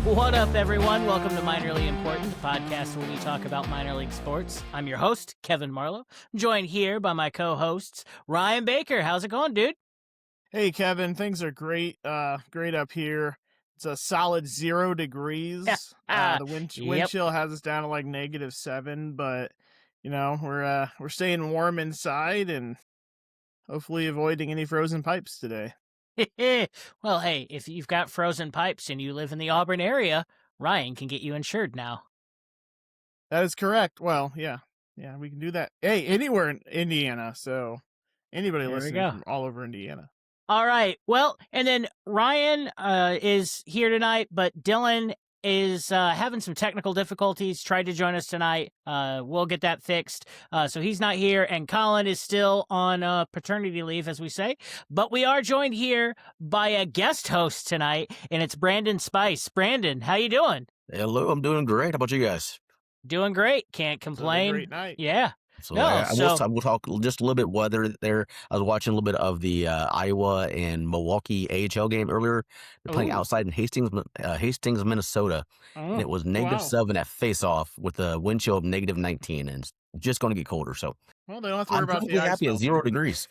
What up, everyone? Welcome to Minor League Important, the podcast where we talk about minor league sports. I'm your host, Kevin Marlowe, joined here by my co-hosts, Ryan Baker. How's it going, dude? Hey, Kevin, things are great. Great up here. It's a solid 0 degrees. The wind chill has us down to like -7, but we're staying warm inside and hopefully avoiding any frozen pipes today. Well, hey, if you've got frozen pipes and you live in the Auburn area, Ryan can get you insured now. That is correct. Well, yeah, we can do that. Hey, anywhere in Indiana, so anybody There we listening go. from all over Indiana. All right. Well, and then Ryan is here tonight, but Dylan is having some technical difficulties. Tried to join us tonight. We'll get that fixed. So he's not here, and Colin is still on paternity leave, as we say. But we are joined here by a guest host tonight, and it's Brandon Spice. Brandon, how you doing? Hello, I'm doing great. How about you guys? Doing great. Can't complain. Great night. Yeah. So No, I so- will talk just a little bit weather there. I was watching a little bit of the Iowa and Milwaukee AHL game earlier. They're playing Ooh. outside in Hastings, Minnesota, and it was -7 at face-off with a wind chill of -19, and it's just going to get colder. So Well, they don't have to worry I'm about perfectly the ice happy at melting. 0 degrees.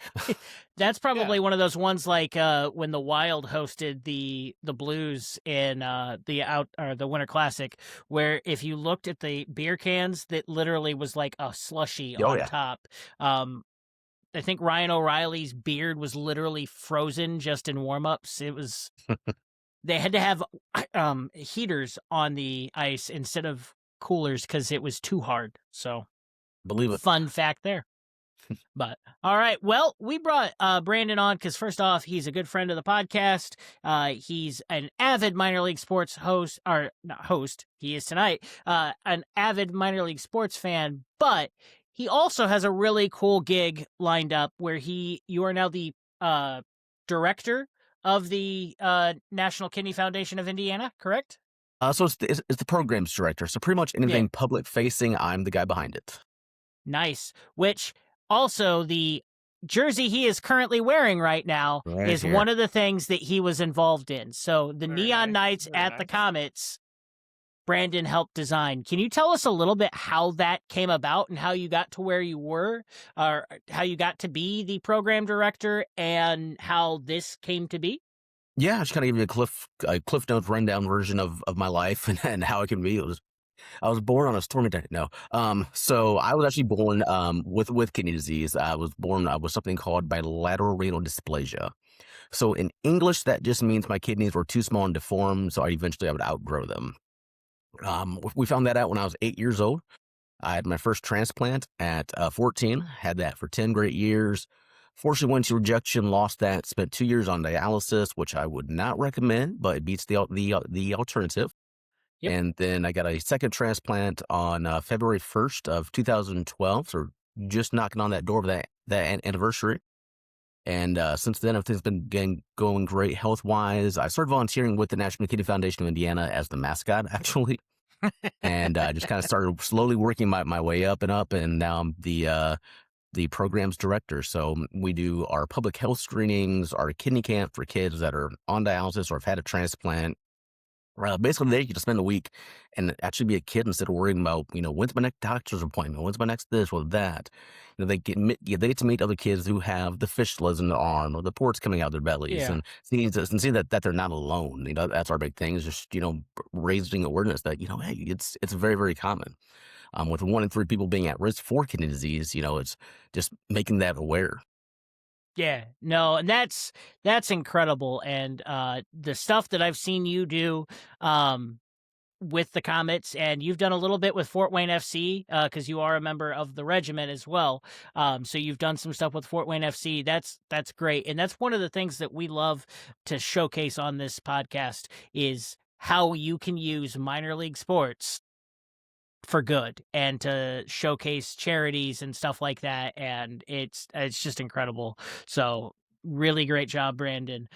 That's probably one of those ones like when the Wild hosted the Blues in the Winter Classic, where if you looked at the beer cans, that literally was like a slushy Oh, on yeah. top. I think Ryan O'Reilly's beard was literally frozen just in warm-ups. It was they had to have heaters on the ice instead of coolers because it was too hard. So Believe it. fun fact there. But all right, well, we brought Brandon on because first off, he's a good friend of the podcast. He's an avid minor league sports host, or not host. He is tonight. An avid minor league sports fan, but he also has a really cool gig lined up where you are now the director of the National Kidney Foundation of Indiana, correct? So it's the programs director. So pretty much anything public facing, I'm the guy behind it. Nice. Which also the jersey he is currently wearing right now Right is here. one of the things that he was involved in. So the Very Neon nice, Nights very at the nice. Komets, Brandon helped design. Can you tell us a little bit how that came about and how you got to where you were, or how you got to be the program director and how this came to be? Yeah, I just kind of give you a Cliff Notes rundown version of my life and how it can be. I was born on a stormy day. No. So I was actually born with kidney disease. I was born with something called bilateral renal dysplasia. So in English, that just means my kidneys were too small and deformed, so I would outgrow them. We found that out when I was 8 years old. I had my first transplant at 14. Had that for 10 great years. Fortunately, went to rejection, lost that. Spent 2 years on dialysis, which I would not recommend, but it beats the alternative. Yep. And then I got a second transplant on February 1st of 2012, so just knocking on that door of that anniversary. And since then, everything's been going great health-wise. I started volunteering with the National Kidney Foundation of Indiana as the mascot, actually. And I just kind of started slowly working my way up, and now I'm the programs director. So we do our public health screenings, our kidney camp for kids that are on dialysis or have had a transplant. Basically, they get to spend a week and actually be a kid instead of worrying about, when's my next doctor's appointment, when's my next this or that. They get to meet other kids who have the fistulas in their arm or the ports coming out of their bellies, Yeah. and seeing that they're not alone. That's our big thing, is just raising awareness that hey, it's very, very common. With 1 in 3 people being at risk for kidney disease, it's just making that aware. Yeah, no, and that's incredible. And the stuff that I've seen you do with the Komets, and you've done a little bit with Fort Wayne FC because you are a member of the regiment as well. So you've done some stuff with Fort Wayne FC. That's great, and that's one of the things that we love to showcase on this podcast is how you can use minor league sports for good and to showcase charities and stuff like that, and it's just incredible. So really great job, Brandon.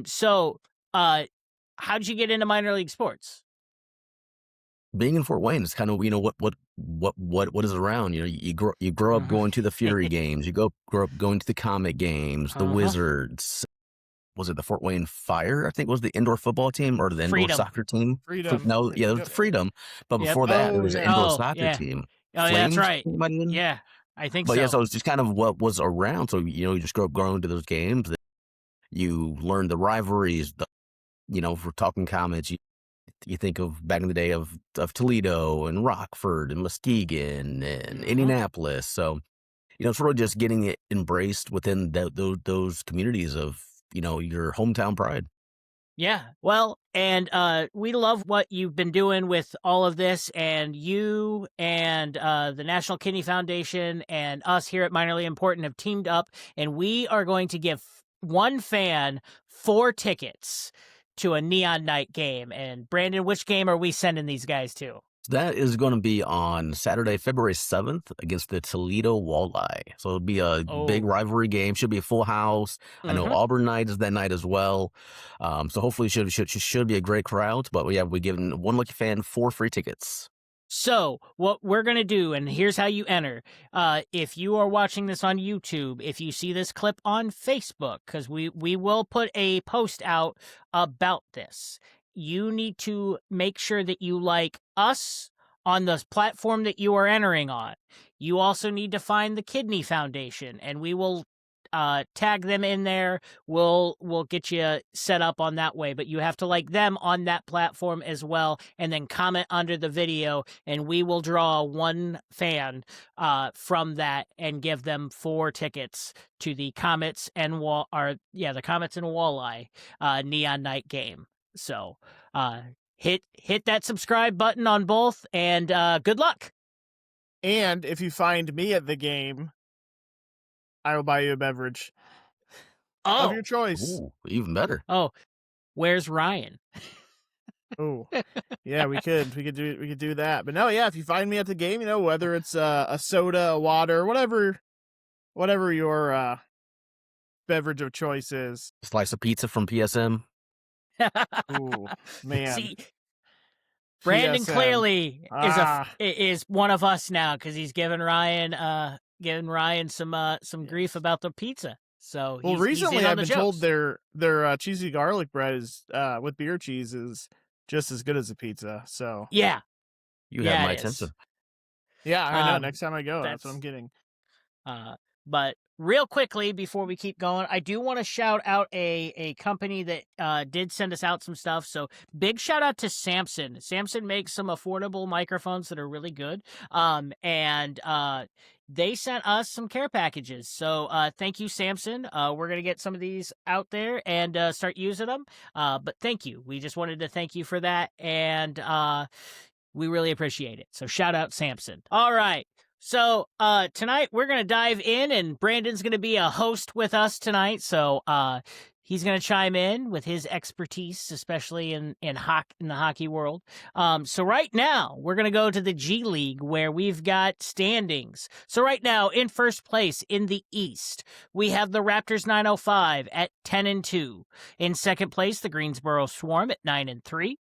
So how did you get into minor league sports? Being in Fort Wayne is kind of what is around. You grow up going to the Fury games. You grow up going to the Comet games, the Wizards. was it the Fort Wayne Fire? I think was the indoor football team or the indoor Freedom. soccer team. Freedom. No, yeah, it was Yep. the Freedom. But Yep. before that, there Oh, was an yeah. indoor Oh, soccer yeah. team. Oh, yeah, that's Flames, right. it might have been. Yeah, I think But so. yeah, so it's just kind of what was around. So you just grow up going to those games. You learn the rivalries. If we're talking Komets, you think of back in the day of Toledo and Rockford and Muskegon and Indianapolis. So it's really just getting it embraced within those communities of your hometown pride. Yeah. Well, and we love what you've been doing with all of this, and you and the National Kidney Foundation and us here at Minorly Important have teamed up, and we are going to give one fan 4 tickets to a Neon Night game. And Brandon, which game are we sending these guys to? That is going to be on Saturday, February 7th against the Toledo Walleye. So it'll be a big rivalry game. Should be a full house. I know Auburn night is that night as well. So hopefully should be a great crowd. But we're giving one lucky fan 4 free tickets. So what we're going to do, and here's how you enter. If you are watching this on YouTube, if you see this clip on Facebook, because we will put a post out about this, you need to make sure that you like us on the platform that you are entering on. You also need to find the Kidney Foundation, and we will tag them in there. We'll get you set up on that way, but you have to like them on that platform as well, and then comment under the video, and we will draw one fan from that and give them 4 tickets to the Komets and the Komets and Walleye Neon Night game. So hit that subscribe button on both, and good luck. And if you find me at the game, I will buy you a beverage of your choice. Ooh, even better. Oh, where's Ryan? Oh, yeah, we could do that. But no, yeah, if you find me at the game, whether it's a soda, a water, whatever your beverage of choice is. Slice of pizza from PSM. Ooh, man. See, Brandon PSM. clearly is one of us now because he's giving Ryan some grief about the pizza. So recently I've been told their cheesy garlic bread is with beer cheese is just as good as a pizza. So yeah, you have my attention. Yeah, I know. Next time I go, that's what I'm getting. But real quickly before we keep going, I do want to shout out a company that did send us out some stuff. So big shout out to Samson. Samson makes some affordable microphones that are really good. And they sent us some care packages. So thank you, Samson. We're going to get some of these out there and start using them. But thank you. We just wanted to thank you for that. And we really appreciate it. So shout out, Samson. All right. So tonight we're going to dive in, and Brandon's going to be a host with us tonight. So he's going to chime in with his expertise, especially in the hockey world. So right now we're going to go to the G League, where we've got standings. So right now in first place in the East, we have the Raptors 905 at 10-2. In second place, the Greensboro Swarm at 9-3.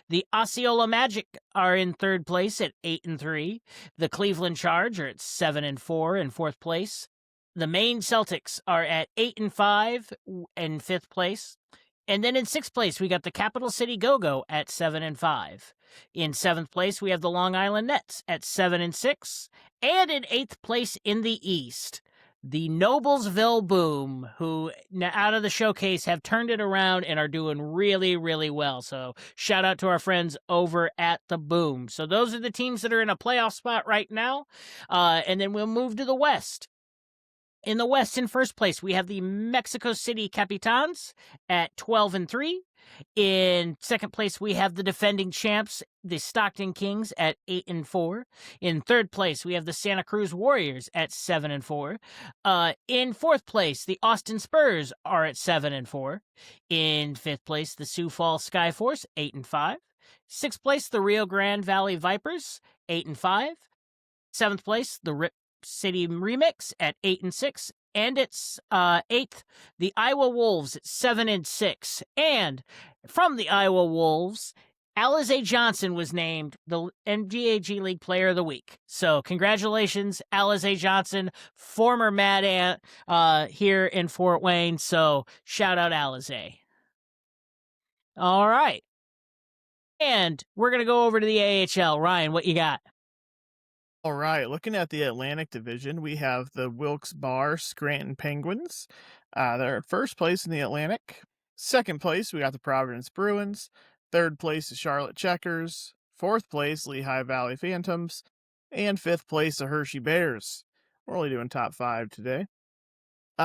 The Osceola Magic are in third place at 8-3. The Cleveland Charge are at 7-4 in fourth place. The Maine Celtics are at 8-5 in fifth place. And then in sixth place, we got the Capital City Go-Go at 7-5. In seventh place, we have the Long Island Nets at 7-6. And in eighth place in the East, the Noblesville Boom, who out of the showcase have turned it around and are doing really, really well. So shout out to our friends over at the Boom. So those are the teams that are in a playoff spot right now. And then we'll move to the West. In the West, in first place, we have the Mexico City Capitans at 12-3. In second place, we have the defending champs, the Stockton Kings, at 8-4. In third place, we have the Santa Cruz Warriors at 7-4. In fourth place, the Austin Spurs are at 7-4. In fifth place, the Sioux Falls Skyforce, 8-5. Sixth place, the Rio Grande Valley Vipers, 8-5. Seventh place, the Rip City Remix at 8-6. And it's eighth, the Iowa Wolves at 7-6. And from the Iowa Wolves, Alize Johnson was named the NGAG League Player of the Week. So congratulations, Alize Johnson, former Mad Ant here in Fort Wayne. So shout out Alize. All right. And we're going to go over to the AHL. Ryan, what you got? All right, looking at the Atlantic Division, we have the Wilkes-Barre Scranton Penguins. They're at first place in the Atlantic. Second place, we got the Providence Bruins. Third place, the Charlotte Checkers. Fourth place, Lehigh Valley Phantoms. And fifth place, the Hershey Bears. We're only doing top 5 today. We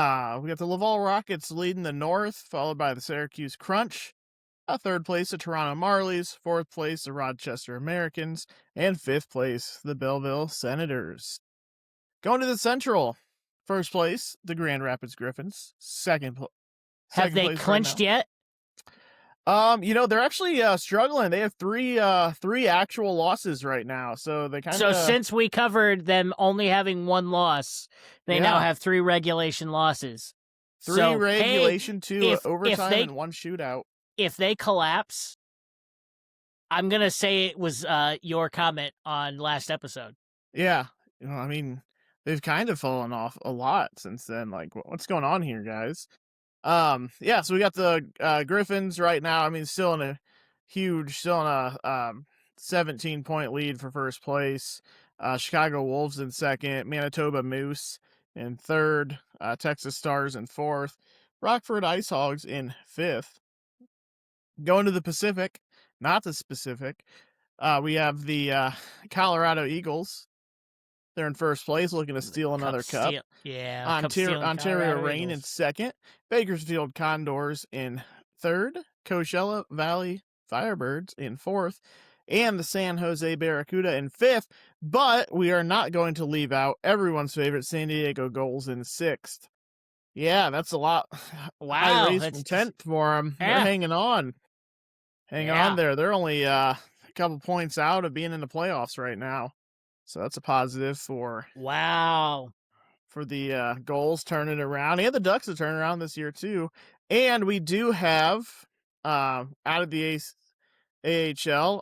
got the Laval Rockets leading the North, followed by the Syracuse Crunch. Third place, the Toronto Marlies. Fourth place, the Rochester Americans. And fifth place, the Belleville Senators. Going to the Central. First place, the Grand Rapids Griffins. Have they clinched yet? They're actually struggling. They have three actual losses right now. So they kind of. So since we covered them only having one loss, they now have 3 regulation losses. 3 regulation, 2 overtime, and 1 shootout. If they collapse, I'm gonna say it was your comment on last episode. Yeah, they've kind of fallen off a lot since then. Like, what's going on here, guys? So we got the Griffins right now. Still in a 17-point lead for first place. Chicago Wolves in second, Manitoba Moose in third, Texas Stars in fourth, Rockford Ice Hogs in fifth. Going to the Pacific, not the Pacific, we have the Colorado Eagles. They're in first place, looking to steal another cup. Ontario Reign in second, Bakersfield Condors in third, Coachella Valley Firebirds in fourth, and the San Jose Barracuda in fifth. But we are not going to leave out everyone's favorite San Diego Gulls in sixth. Yeah, that's a lot. Wow, high race from 10th for them. Yeah. They're hanging on. On there. They're only a couple points out of being in the playoffs right now. So that's a positive for the Gulls turning around, and the Ducks are turning around this year too. And we do have out of the AHL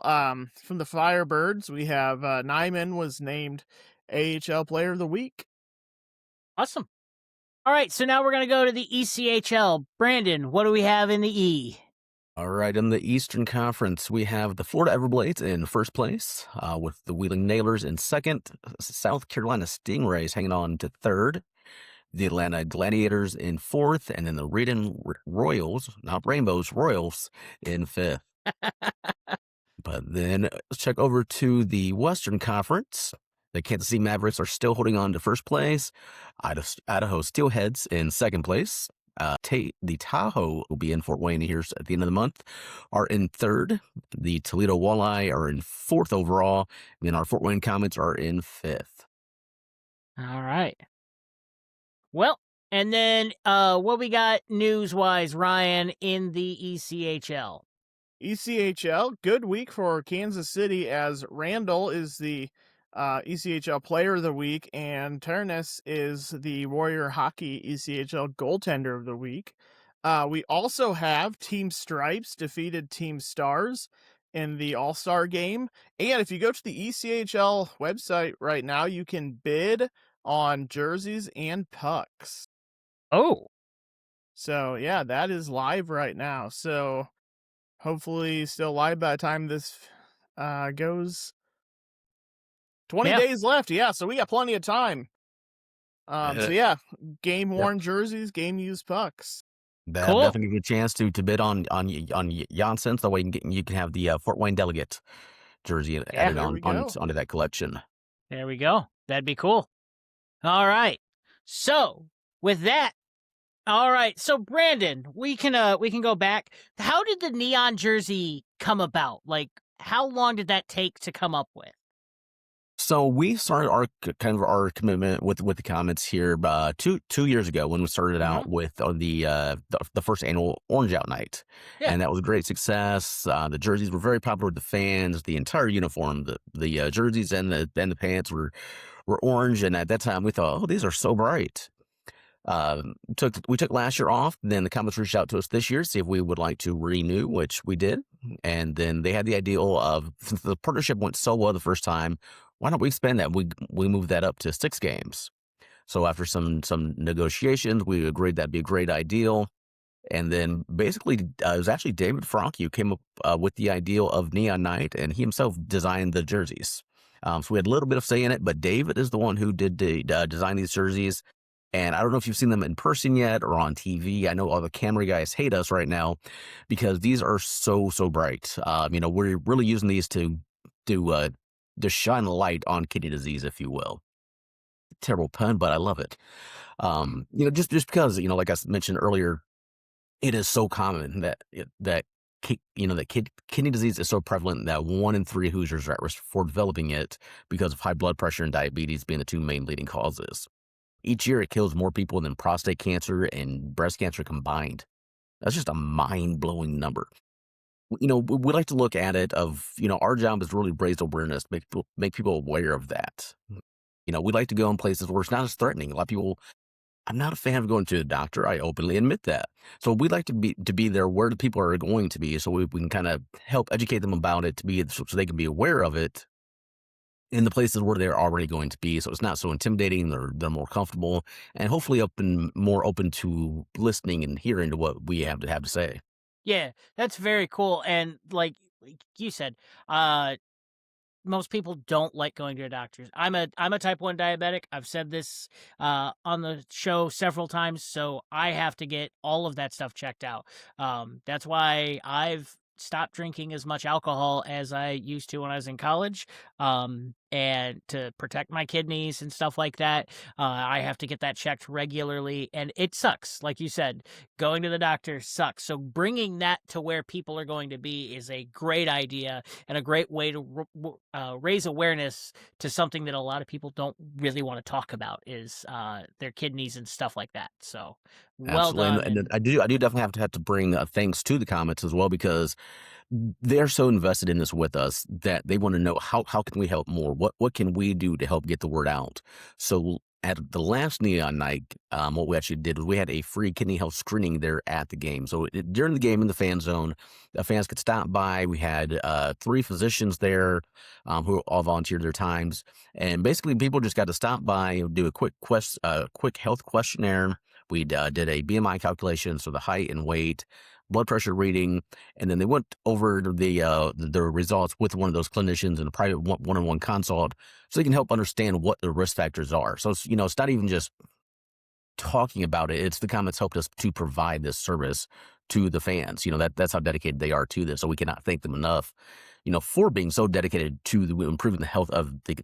from the Firebirds, we have Nyman was named AHL Player of the Week. Awesome. All right, so now we're going to go to the ECHL. Brandon, what do we have in the E? All right, in the Eastern Conference, we have the Florida Everblades in first place, with the Wheeling Nailers in second, South Carolina Stingrays hanging on to third, the Atlanta Gladiators in fourth, and then the Reading Royals, not Rainbows, Royals in fifth. But then let's check over to the Western Conference. The Kansas City Mavericks are still holding on to first place. Idaho Steelheads in second place. The Tahoe will be in Fort Wayne here at the end of the month, are in third. The Toledo Walleye are in fourth overall. And then our Fort Wayne Komets are in fifth. All right. Well, and then what we got news-wise, Ryan, in the ECHL? ECHL, good week for Kansas City as Randall is the ECHL Player of the Week, and Ternes is the Warrior Hockey ECHL Goaltender of the Week. We also have Team Stripes defeated Team Stars in the All-Star game. And if you go to the ECHL website right now, you can bid on jerseys and pucks. Oh. So, yeah, that is live right now. So, hopefully still live by the time this goes. 20 days left. Yeah, so we got plenty of time. Game-worn jerseys, game-used pucks. That definitely gives you a chance to bid on Janssen, so you can have the Fort Wayne Delegate jersey added onto that collection. There we go. That'd be cool. All right. So with that, so Brandon, we can go back. How did the neon jersey come about? Like, how long did that take to come up with? So we started our commitment with the Komets here 2 years ago when we started out with the first annual Orange Out Night, and that was a great success. The jerseys were very popular with the fans. The entire uniform, the jerseys and the pants were orange, and at that time we thought, oh, these are so bright. We took last year off. Then the Komets reached out to us this year to see if we would like to renew, which we did. And then they had the idea of, since the partnership went so well the first time, why don't we expand that? We moved that up to 6 games. So after some negotiations, we agreed that'd be a great idea. And then basically, it was actually David Franke who came up with the ideal of Neon Night, and he himself designed the jerseys. So we had a little bit of say in it, but David is the one who did design these jerseys. And I don't know if you've seen them in person yet or on TV. I know all the camera guys hate us right now because these are so bright. We're really using these to shine a light on kidney disease, if you will. Terrible pun, but I love it. Just because, like I mentioned earlier, it is so common that kidney disease is so prevalent that 1 in 3 Hoosiers are at risk for developing it because of high blood pressure and diabetes being the 2 main leading causes. Each year, it kills more people than prostate cancer and breast cancer combined. That's just a mind-blowing number. We like to look at it our job is really raise awareness, make people aware of that. We like to go in places where it's not as threatening. A lot of people, I'm not a fan of going to the doctor. I openly admit that. So we'd like to be there where the people are going to be, so we can kind of help educate them about it so they can be aware of it in the places where they're already going to be. So it's not so intimidating. They're more comfortable and hopefully more open to listening and hearing to what we have to say. Yeah, that's very cool. And like you said, most people don't like going to a doctor's. I'm a type 1 diabetic. I've said this on the show several times, so I have to get all of that stuff checked out. That's why I've stopped drinking as much alcohol as I used to when I was in college. And to protect my kidneys and stuff like that, I have to get that checked regularly, and it sucks. Like you said, going to the doctor sucks. So bringing that to where people are going to be is a great idea and a great way to raise awareness to something that a lot of people don't really want to talk about is their kidneys and stuff like that. So well Absolutely. done. And I do definitely have to bring thanks to the Komets as well, because they're so invested in this with us that they want to know how can we help more? What can we do to help get the word out? So at the last Neon Night, what we actually did was we had a free kidney health screening there at the game. So during the game in the fan zone, the fans could stop by. We had 3 physicians there who all volunteered their times, and basically people just got to stop by and do a quick health questionnaire. We did a BMI calculation, so the height and weight, blood pressure reading, and then they went over the results with one of those clinicians in a private one-on-one consult, so they can help understand what the risk factors are. So it's not even just talking about it; it's the Komets helped us to provide this service to the fans. That's how dedicated they are to this. So we cannot thank them enough, for being so dedicated to improving the health of the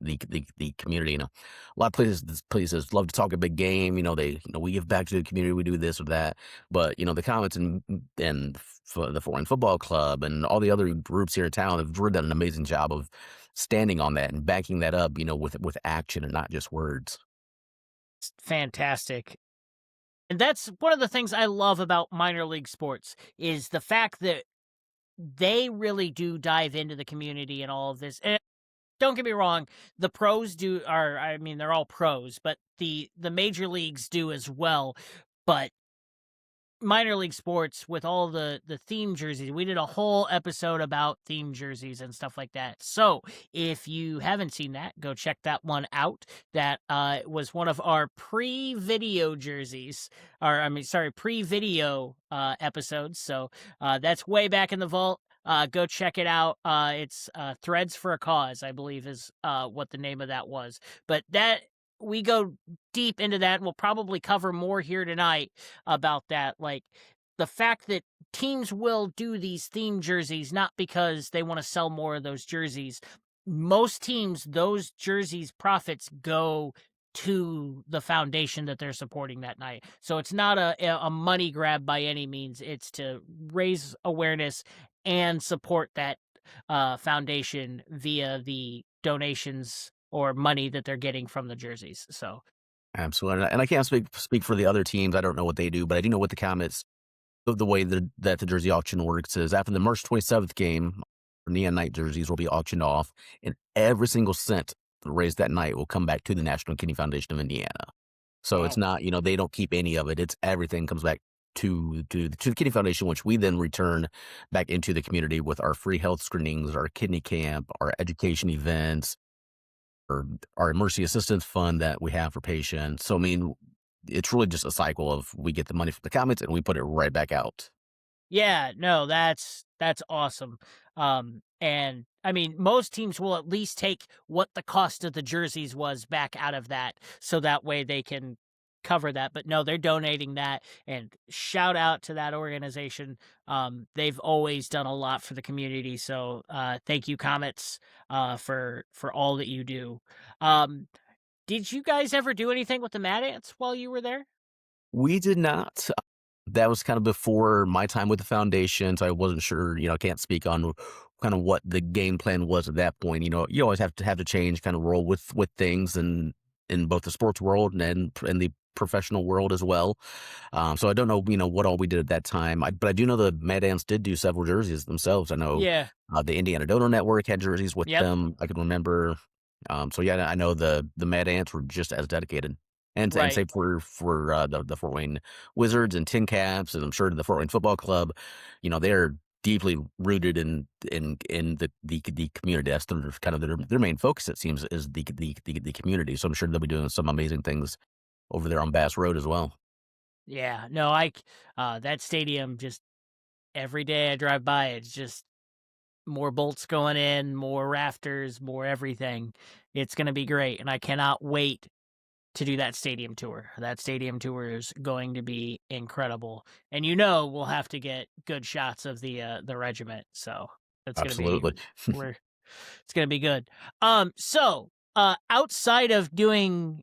community. A lot of places love to talk a big game. We give back to the community, we do this or that. But the Komets and the Fort Wayne Football Club and all the other groups here in town have really done an amazing job of standing on that and backing that up, with action and not just words. It's fantastic. And that's one of the things I love about minor league sports is the fact that they really do dive into the community and all of this. And don't get me wrong, the pros they're all pros, but the major leagues do as well. But minor league sports with all the theme jerseys, we did a whole episode about theme jerseys and stuff like that. So if you haven't seen that, go check that one out. That was one of our pre-video jerseys, pre-video episodes. So that's way back in the vault. Go check it out. It's Threads for a Cause, I believe is what the name of that was. But that we go deep into that, and we'll probably cover more here tonight about that. Like the fact that teams will do these theme jerseys not because they want to sell more of those jerseys. Most teams, those jerseys profits go to the foundation that they're supporting that night. So it's not a money grab by any means. It's to raise awareness and support that foundation via the donations or money that they're getting from the jerseys. So Absolutely. And I can't speak for the other teams. I don't know what they do, but I do know what the Komets, the way that the jersey auction works is after the March 27th game, Neon Night jerseys will be auctioned off, and every single cent raised that night will come back to the National Kidney Foundation of Indiana. So it's Wow. not, they don't keep any of it. It's everything comes back to the Kidney Foundation, which we then return back into the community with our free health screenings, our kidney camp, our education events, or our emergency assistance fund that we have for patients. So I mean, it's really just a cycle of we get the money from the Komets and we put it right back out. Yeah, no, that's awesome. And I mean, most teams will at least take what the cost of the jerseys was back out of that, so that way they can cover that. But no, they're donating that, and shout out to that organization. They've always done a lot for the community. So thank you, Comets, for all that you do. Um, did you guys ever do anything with the Mad Ants while you were there? We did not. That was kind of before my time with the foundation, so I wasn't sure. Can't speak on kind of what the game plan was at that point. You always have to change, kind of roll with things, and in both the sports world and in the professional world as well. So I don't know, what all we did at that time. But I do know the Mad Ants did do several jerseys themselves. I know Yeah. the Indiana Donor Network had jerseys with Yep. them. I can remember. So yeah, I know the Mad Ants were just as dedicated, and Right. same for the Fort Wayne Wizards and Tin Caps, and I'm sure the Fort Wayne Football Club. They're deeply rooted in the community. That's kind of their main focus. It seems is the community. So I'm sure they'll be doing some amazing things over there on Bass Road as well. Yeah, no, that stadium, just every day I drive by, it's just more bolts going in, more rafters, more everything. It's going to be great, and I cannot wait to do that stadium tour. That stadium tour is going to be incredible, and we'll have to get good shots of the regiment. So it's going to be Absolutely. we're it's going to be good. So outside of doing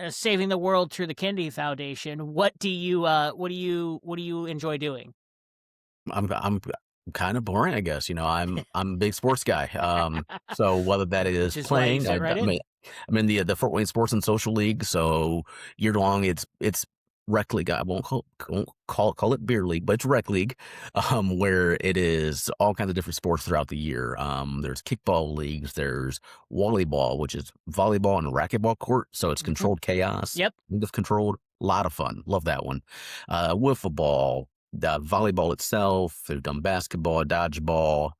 saving the world through the Kennedy Foundation, what do you enjoy doing? I'm kind of boring, I guess. I'm a big sports guy. So whether that Which is is why you playing, fit right in. I'm in the Fort Wayne Sports and Social League. So year long, it's rec league. I won't call it beer league, but it's rec league, where it is all kinds of different sports throughout the year. There's kickball leagues, there's volleyball, which is volleyball and racquetball court. So it's Mhm. controlled chaos, Yep. kind of controlled. A lot of fun. Love that one. Wiffle ball, the volleyball itself. They've done basketball, dodgeball,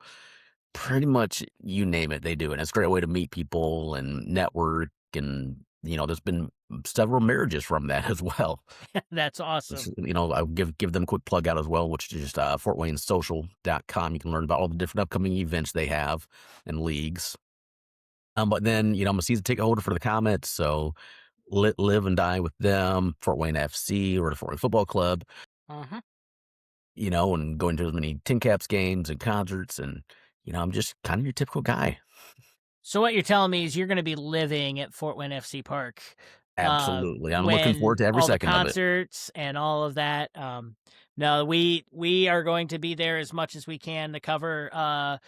pretty much you name it, they do. And it's a great way to meet people and network. And, there's been several marriages from that as well. That's awesome. I'll give them a quick plug out as well, which is just fortwaynesocial.com. You can learn about all the different upcoming events they have and leagues. But then, I'm a season ticket holder for the Komets. So live and die with them, Fort Wayne FC or the Fort Wayne Football Club. Mhm. And going to as many Tin Caps games and concerts. And, I'm just kind of your typical guy. So what you're telling me is you're gonna be living at Fort Wayne FC Park, Absolutely. I'm looking forward when to every all the second of it. concerts and all of that. No, we are going to be there as much as we can to cover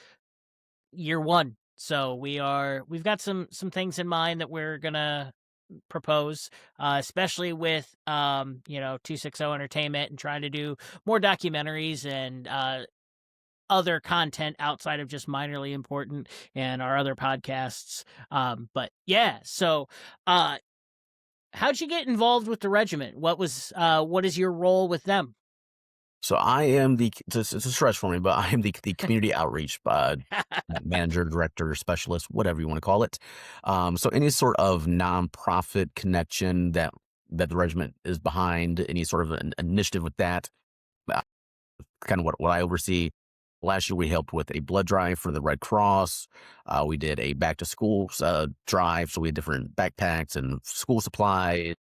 year one. So we've got some things in mind that we're gonna propose, especially with 260 Entertainment and trying to do more documentaries and other content outside of just minorly important and our other podcasts. But yeah, so uh how'd you get involved with the regiment? What is your role with them? So I am it's a stretch for me, but I am the community outreach manager, director, specialist, whatever you want to call it. So any sort of nonprofit connection that the regiment is behind, any sort of an initiative with that, uh, kind of what I oversee. Last year, we helped with a blood drive for the Red Cross. We did a back to school drive. So we had different backpacks and school supplies.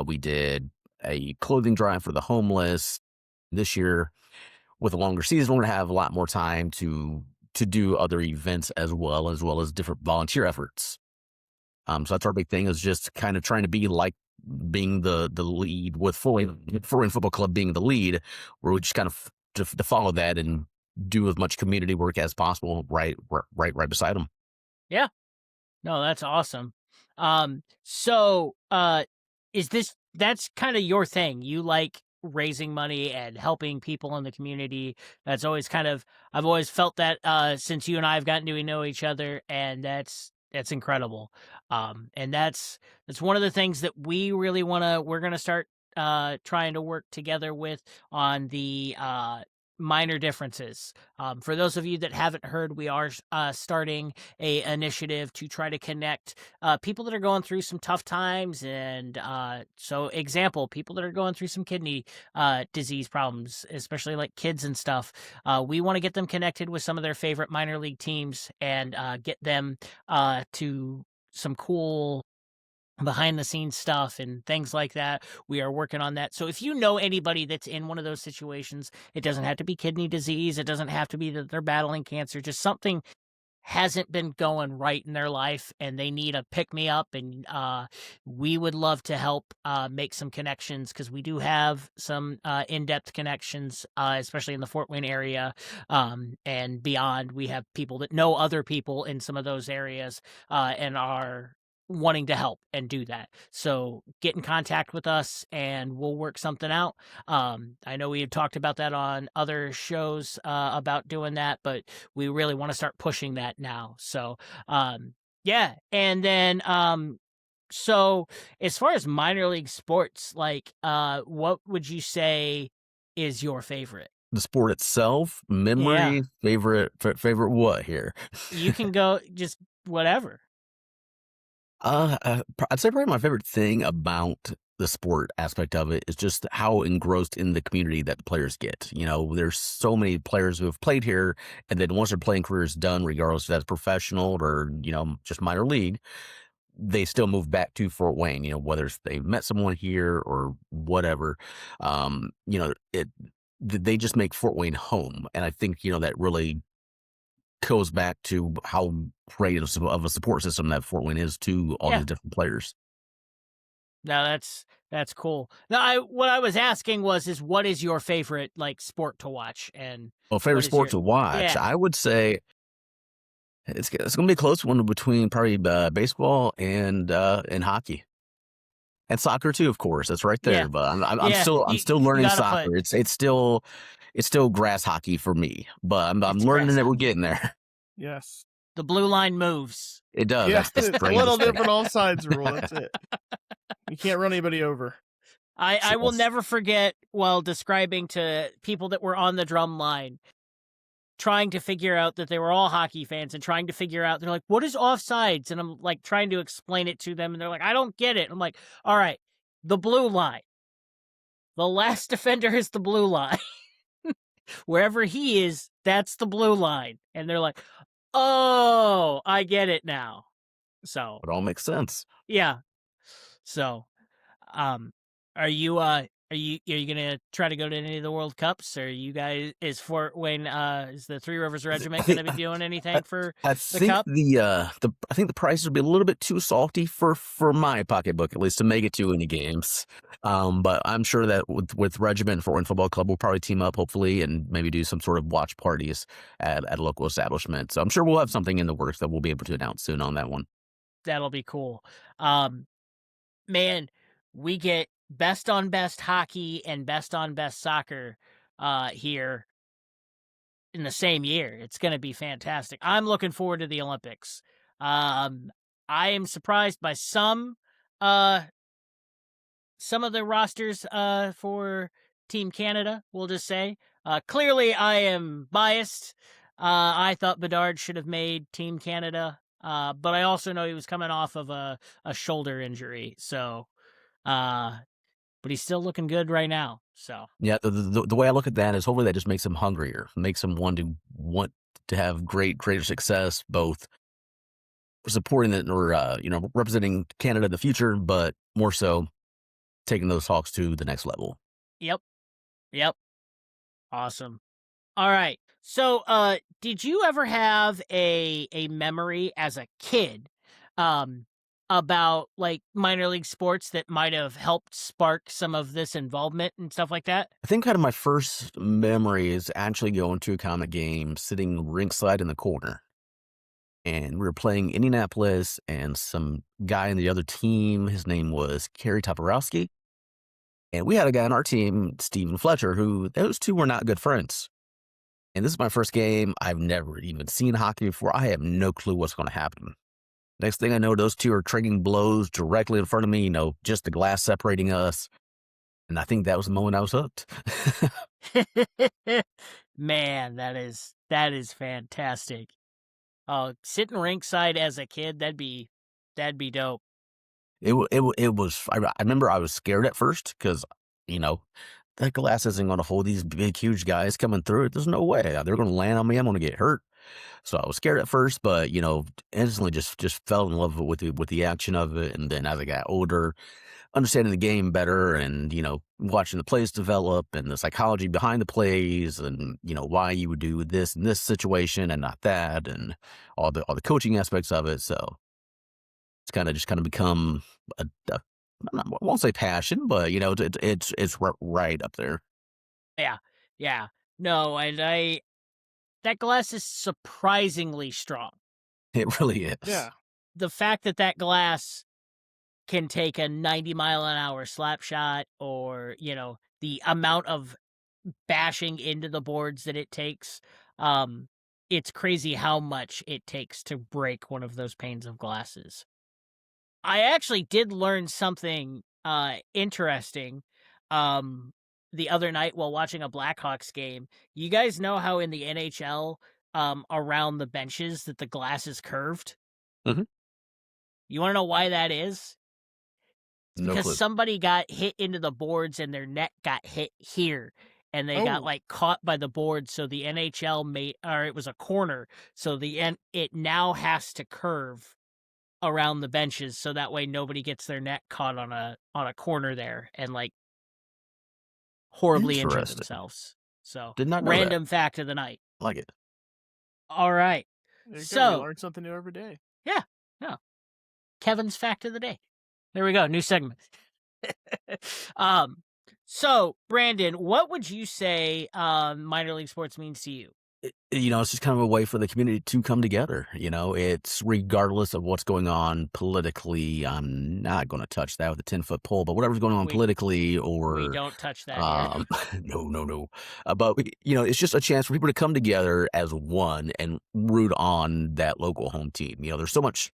We did a clothing drive for the homeless. This year, with a longer season, we're going to have a lot more time to do other events as well as different volunteer efforts. So that's our big thing, is just kind of trying to be like being the lead with Fort Wayne Football Club being the lead, where we just kind of to follow that and do as much community work as possible right beside them. Yeah. No, that's awesome. So that's kind of your thing. You like raising money and helping people in the community. That's always I've always felt that since you and I have gotten to know each other, and That's incredible. And that's one of the things that we really we're gonna start trying to work together with on the minor differences. For those of you that haven't heard, we are starting a initiative to try to connect people that are going through some tough times, and so example, people that are going through some kidney disease problems, especially like kids and stuff. We want to get them connected with some of their favorite minor league teams and get them to some cool behind the scenes stuff and things like that. We are working on that. So if you know anybody that's in one of those situations, it doesn't have to be kidney disease. It doesn't have to be that they're battling cancer, just something hasn't been going right in their life and they need a pick me up, and we would love to help make some connections, because we do have some in-depth connections, especially in the Fort Wayne area and beyond. We have people that know other people in some of those areas and are wanting to help and do that. So get in contact with us and we'll work something out. I know we had talked about that on other shows about doing that, but we really want to start pushing that now. So yeah. And then so as far as minor league sports, like what would you say is your favorite? The sport itself, Yeah, memory, favorite what here? you can go just whatever. I'd say probably my favorite thing about the sport aspect of it is just how engrossed in the community that the players get. You know, there's so many players who have played here, and then once their playing career is done, regardless if that's professional or, you know, just minor league, they still move back to Fort Wayne, you know, whether it's they met someone here or whatever. You know, they just make Fort Wayne home. And I think, you know, that really goes back to how great of a support system that Fort Wayne is to all Yeah. these different players. No, that's cool. Now, what I was asking is what is your favorite like sport to watch? And Well, favorite what is sport your to watch, yeah, I would say it's going to be a close one between probably baseball and hockey. And soccer too, of course. That's right yeah, there. But I'm yeah. I'm still You learning gotta put soccer. It's still grass hockey for me. But I'm it's learning grass that we're hockey. getting there. Yes. The blue line moves. It does. Yeah, That's the it's a little strangest thing. different offsides rule. That's it. You can't run anybody over. I will Yes. never forget while describing to people that were on the drum line, trying to figure out that they were all hockey fans and trying to figure out, they're like, what is offsides? And I'm like trying to explain it to them, and they're like, I don't get it. I'm like, all right, the blue line. The last defender is the blue line. Wherever he is, that's the blue line. And they're like, oh, I get it now. So It all makes sense. yeah. So um are you gonna try to go to any of the World Cups? Or you guys, is Fort Wayne is the Three Rivers I Regiment think gonna be doing I, anything for I the think cup? I think the prices would be a little bit too salty for my pocketbook, at least, to make it to any games. But I'm sure that with Regiment Fort Wayne Football Club, we'll probably team up, hopefully, and maybe do some sort of watch parties at a local establishment. So I'm sure we'll have something in the works that we'll be able to announce soon on that one. That'll be cool. Man, we get best on best hockey and best on best soccer here in the same year. It's going to be fantastic. I'm looking forward to the Olympics. Um, I am surprised by uh some of the rosters for Team Canada. We'll just say clearly I am biased. I thought Bedard should have made Team Canada, but I also know he was coming off of a shoulder injury. So, but he's still looking good right now. So Yeah, the way I look at that is hopefully that just makes him hungrier, makes him want to have greater success, both supporting it or you know, representing Canada in the future, but more so taking those Hawks to the next level. yep, yep, awesome. All right. So, did you ever have a memory as a kid, um, about like minor league sports that might have helped spark some of this involvement and stuff like that? I think kind of my first memory is actually going to a Comet game, sitting rinkside in the corner. And we were playing Indianapolis, and some guy in the other team, his name was Kerry Toporowski. And we had a guy on our team, Steven Fletcher, who those two were not good friends. And this is my first game. I've never even seen hockey before. I have no clue what's going to happen. Next thing I know, those two are trading blows directly in front of me, just the glass separating us. And I think that was the moment I was hooked. Man, that is fantastic. Sitting rinkside as a kid, that'd be dope. It was. I remember I was scared at first because that glass isn't going to hold these big, huge guys coming through it. There's no way they're going to land on me. I'm going to get hurt. So I was scared at first, but instantly just fell in love with the action of it. And then as I got older, understanding the game better, and watching the plays develop and the psychology behind the plays, and why you would do this in this situation and not that, and all the coaching aspects of it. So it's kind of become a I won't say passion, but it's right up there. Yeah. No, and that glass is surprisingly strong. It really is. Yeah. The fact that glass can take a 90-mile-an-hour slap shot, or, the amount of bashing into the boards that it takes, it's crazy how much it takes to break one of those panes of glasses. I actually did learn something interesting the other night while watching a Blackhawks game. You guys know how in the NHL, around the benches that the glass is curved? Mhm. You want to know why that is? It's No because clue. somebody got hit into the boards and their neck got hit here, and they got Oh. caught by the board. So the NHL it was a corner. So it now has to curve around the benches, so that way nobody gets their neck caught on a corner there and horribly injure Interesting. themselves. So Did not know that. random fact of the night. I like it. All right. There you go. So We learn something new every day. yeah, no. Kevin's fact of the day. There we go. New segment. So Brandon, what would you say minor league sports means to you? It's just kind of a way for the community to come together. It's regardless of what's going on politically. I'm not going to touch that with a 10-foot pole, but whatever's going on politically, or We don't touch that here. no. But it's just a chance for people to come together as one and root on that local home team. There's so much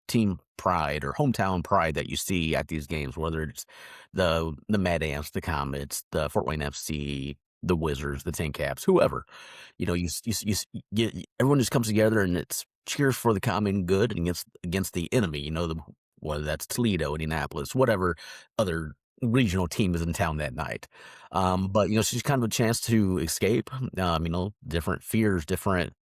team pride or hometown pride that you see at these games, whether it's the Mad Ants, the Komets, the Fort Wayne FC, the Wizards, the Tin Caps, whoever. Everyone just comes together and it's cheers for the common good against the enemy. Whether that's Toledo, Indianapolis, whatever other regional team is in town that night. But it's just kind of a chance to escape. Different fears, different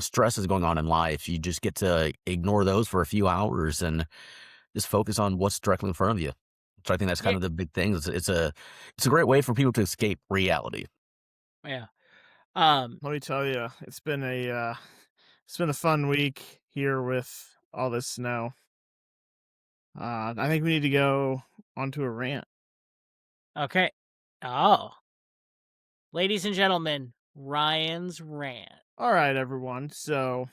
stresses going on in life. You just get to ignore those for a few hours and just focus on what's directly in front of you. So I think that's kind of the big thing. It's a great way for people to escape reality. Yeah. Let me tell you, it's been a fun week here with all this snow. I think we need to go onto a rant. Okay. Oh. Ladies and gentlemen, Ryan's rant. All right, everyone. So,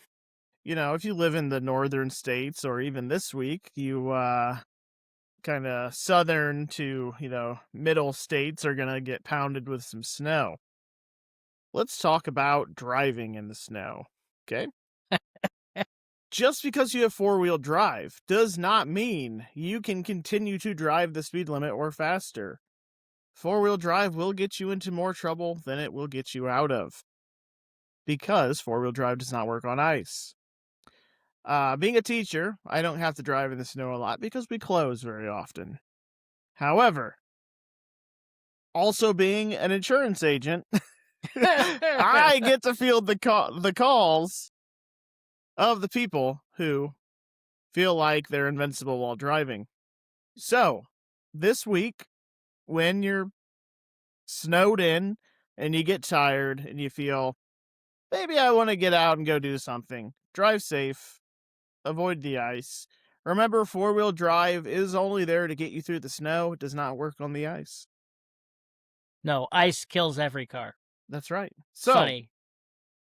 if you live in the northern states, or even this week, you kind of southern to, middle states are going to get pounded with some snow. Let's talk about driving in the snow, okay? Just because you have four-wheel drive does not mean you can continue to drive the speed limit or faster. Four-wheel drive will get you into more trouble than it will get you out of, because four-wheel drive does not work on ice. Being a teacher, I don't have to drive in the snow a lot because we close very often. However, also being an insurance agent, I get to field the calls of the people who feel like they're invincible while driving. So, this week, when you're snowed in and you get tired and you feel, maybe I want to get out and go do something, drive safe, avoid the ice. Remember, four-wheel drive is only there to get you through the snow. It does not work on the ice. No, ice kills every car. That's right. So, Funny.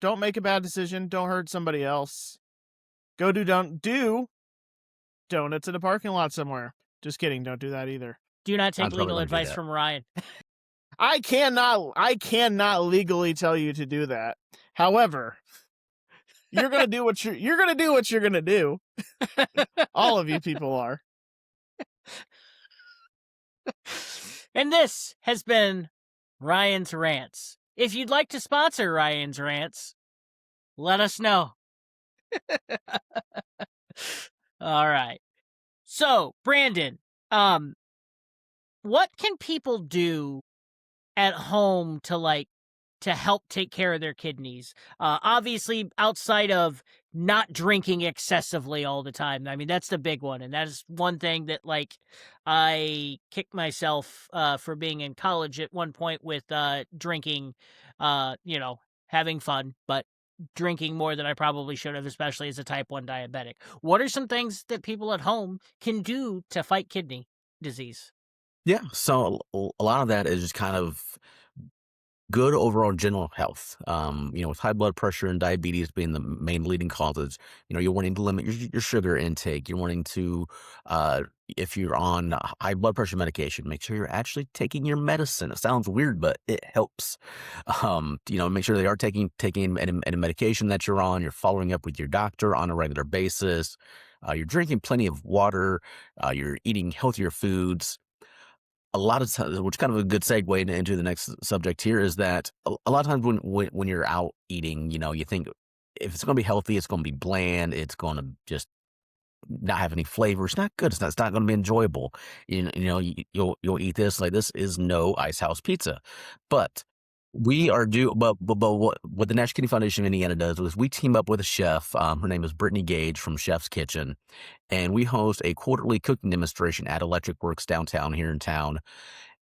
Don't make a bad decision. Don't hurt somebody else. Go do donuts in a parking lot somewhere. Just kidding. Don't do that either. Do not take I'm probably legal gonna do advice that. from Ryan. I cannot legally tell you to do that. However, you're gonna do what you're gonna do what you're gonna do. All of you people are. And this has been Ryan's Rants. If you'd like to sponsor Ryan's Rants, let us know. All right. So, Brandon, what can people do at home to help take care of their kidneys? Obviously, outside of not drinking excessively all the time. I mean, that's the big one. And that is one thing that, I kicked myself for being in college at one point with drinking, having fun, but drinking more than I probably should have, especially as a type 1 diabetic. What are some things that people at home can do to fight kidney disease? Yeah, so a lot of that is just kind of good overall general health. With high blood pressure and diabetes being the main leading causes, you're wanting to limit your sugar intake. You're wanting to, if you're on high blood pressure medication, make sure you're actually taking your medicine. It sounds weird, but it helps. Make sure they are taking any medication that you're on. You're following up with your doctor on a regular basis. You're drinking plenty of water. You're eating healthier foods. A lot of times, which kind of a good segue into the next subject here, is that a lot of times when you're out eating, you think if it's going to be healthy, it's going to be bland, it's going to just not have any flavor. It's not good. It's not going to be enjoyable. You'll eat this like this is no Ice House pizza, but we are due. But what the National Kidney Foundation of Indiana does is we team up with a chef. Her name is Brittany Gage from Chef's Kitchen, and we host a quarterly cooking demonstration at Electric Works downtown here in town.